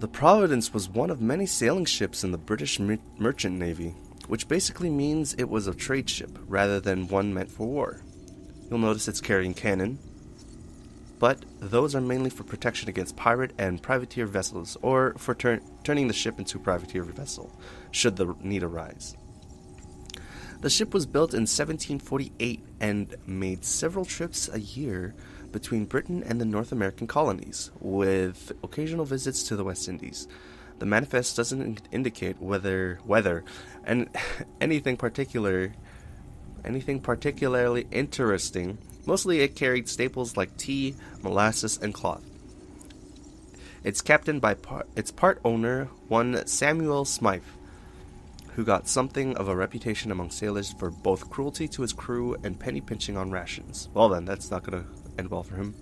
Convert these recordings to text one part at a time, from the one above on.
The Providence was one of many sailing ships in the British Merchant Navy, which basically means it was a trade ship rather than one meant for war. You'll notice it's carrying cannon, but those are mainly for protection against pirate and privateer vessels, or for turning the ship into a privateer vessel, should the need arise. The ship was built in 1748 and made several trips a year between Britain and the North American colonies, with occasional visits to the West Indies. The manifest doesn't indicate whether and anything particularly interesting. Mostly it carried staples like tea, molasses, and cloth. It's captained by its part owner, one Samuel Smythe, who got something of a reputation among sailors for both cruelty to his crew and penny pinching on rations. Well then, that's not going to end well for him.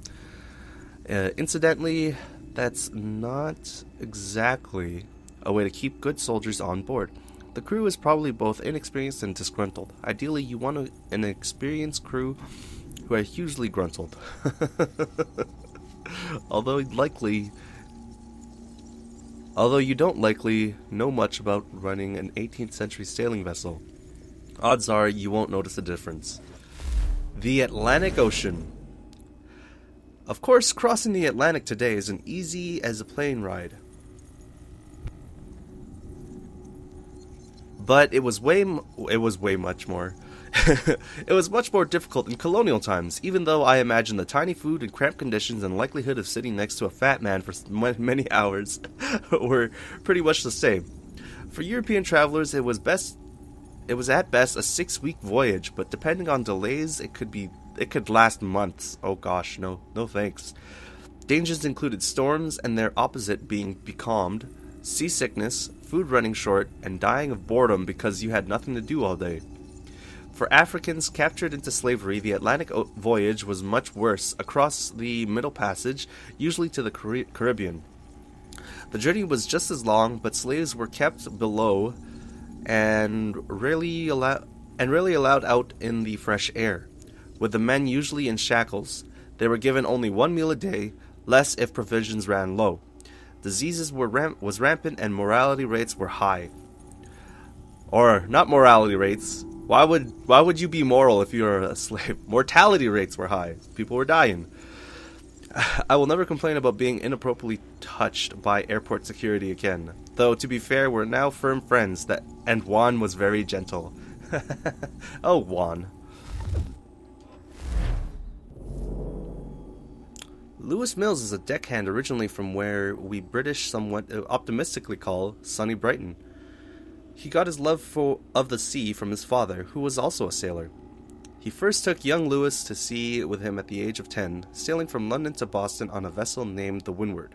Incidentally, that's not exactly a way to keep good soldiers on board. The crew is probably both inexperienced and disgruntled. Ideally, you want an experienced crew who are hugely gruntled. Although you don't likely know much about running an 18th century sailing vessel, odds are you won't notice a difference. The Atlantic Ocean. Of course, crossing the Atlantic today is as easy as a plane ride. But it was much more. It was much more difficult in colonial times, even though I imagine the tiny food and cramped conditions and likelihood of sitting next to a fat man for many hours were pretty much the same. For European travelers, it was at best a 6-week voyage, but depending on delays, it could last months. Oh gosh, no thanks. Dangers included storms and their opposite being becalmed, seasickness, food running short, and dying of boredom because you had nothing to do all day. For Africans captured into slavery, the Atlantic voyage was much worse, across the Middle Passage, usually to the Caribbean. The journey was just as long, but slaves were kept below and rarely allowed out in the fresh air. With the men usually in shackles, they were given only one meal a day, less if provisions ran low. Diseases was rampant and mortality rates were high. Or, not mortality rates. Why would you be moral if you're a slave? Mortality rates were high. People were dying. I will never complain about being inappropriately touched by airport security again. Though, to be fair, we're now firm friends, and Juan was very gentle. Oh, Juan. Lewis Mills is a deckhand originally from where we British somewhat optimistically call sunny Brighton. He got his love of the sea from his father, who was also a sailor. He first took young Lewis to sea with him at the age of 10, sailing from London to Boston on a vessel named the Windward.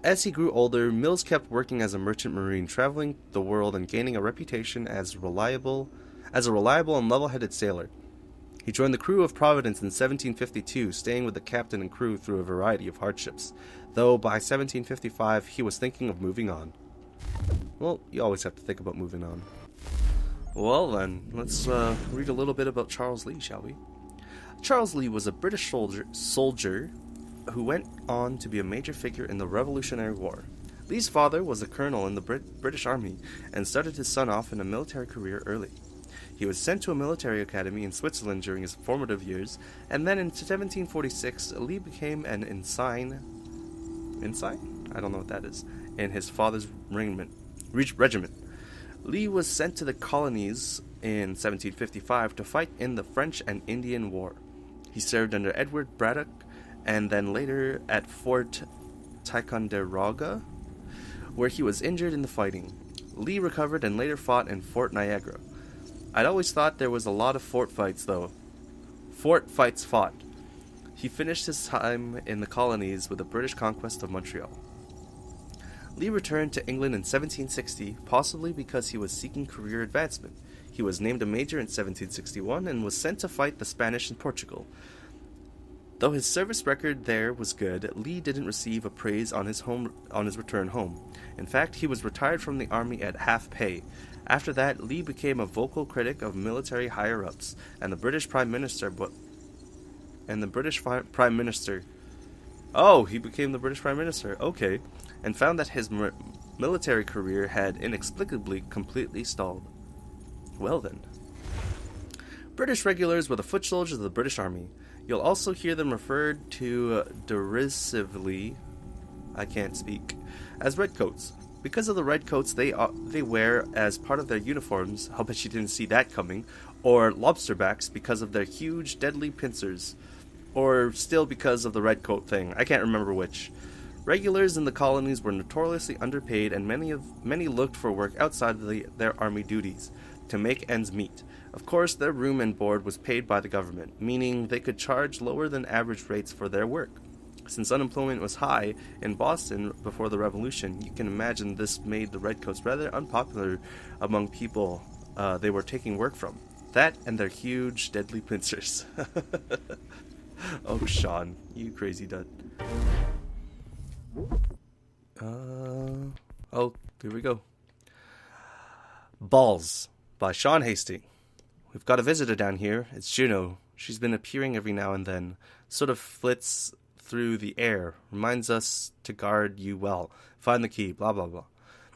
As he grew older, Mills kept working as a merchant marine, traveling the world and gaining a reputation as a reliable and level-headed sailor. He joined the crew of Providence in 1752, staying with the captain and crew through a variety of hardships, though by 1755 he was thinking of moving on. Well, you always have to think about moving on. Well then, let's read a little bit about Charles Lee, shall we? Charles Lee was a British soldier who went on to be a major figure in the Revolutionary War. Lee's father was a colonel in the British Army and started his son off in a military career early. He was sent to a military academy in Switzerland during his formative years, and then in 1746, Lee became an ensign? I don't know what that is. In his father's regiment. Lee was sent to the colonies in 1755 to fight in the French and Indian War. He served under Edward Braddock and then later at Fort Ticonderoga, where he was injured in the fighting. Lee recovered and later fought in Fort Niagara. I'd always thought there was a lot of fort fights, though. Fort fights fought. He finished his time in the colonies with the British conquest of Montreal. Lee returned to England in 1760, possibly because he was seeking career advancement. He was named a major in 1761 and was sent to fight the Spanish in Portugal. Though his service record there was good, Lee didn't receive a praise on his return home. In fact, he was retired from the army at half pay. After that, Lee became a vocal critic of military higher-ups, and the British Prime Minister Oh, he became the British Prime Minister. Okay. And found that his military career had inexplicably completely stalled. Well then. British regulars were the foot soldiers of the British Army. You'll also hear them referred to derisively, I can't speak, as redcoats. Because of the redcoats they wear as part of their uniforms, I'll bet you didn't see that coming, or lobsterbacks because of their huge deadly pincers, or still because of the redcoat thing, I can't remember which. Regulars in the colonies were notoriously underpaid, and many looked for work outside of their army duties to make ends meet. Of course, their room and board was paid by the government, meaning they could charge lower than average rates for their work. Since unemployment was high in Boston before the Revolution, you can imagine this made the redcoats rather unpopular among people they were taking work from. That and their huge, deadly pincers. Oh, Sean, you crazy dud. Oh, here we go. Balls by Sean Hastings. We've got a visitor down here. It's Juno. She's been appearing every now and then. Sort of flits through the air. Reminds us to guard you well. Find the key, blah, blah, blah.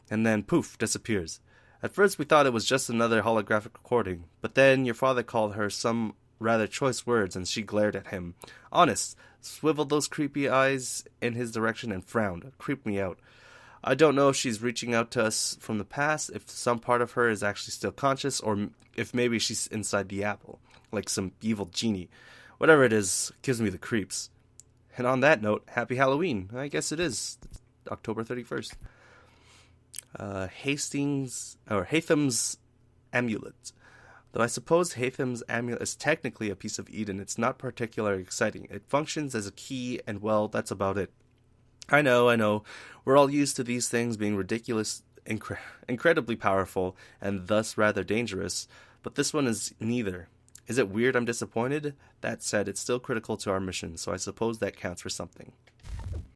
And then, poof, disappears. At first we thought it was just another holographic recording. But then your father called her some rather choice words and she glared at him. Honest, swiveled those creepy eyes in his direction and frowned. Creeped me out. I don't know if she's reaching out to us from the past, if some part of her is actually still conscious, or if maybe she's inside the apple, like some evil genie. Whatever it is, gives me the creeps. And on that note, happy Halloween. I guess it is. October 31st. Hatham's amulet. Though I suppose Hatham's amulet is technically a piece of Eden, it's not particularly exciting. It functions as a key, and well, that's about it. I know. We're all used to these things being ridiculous, incredibly powerful, and thus rather dangerous, but this one is neither. Is it weird I'm disappointed? That said, it's still critical to our mission, so I suppose that counts for something.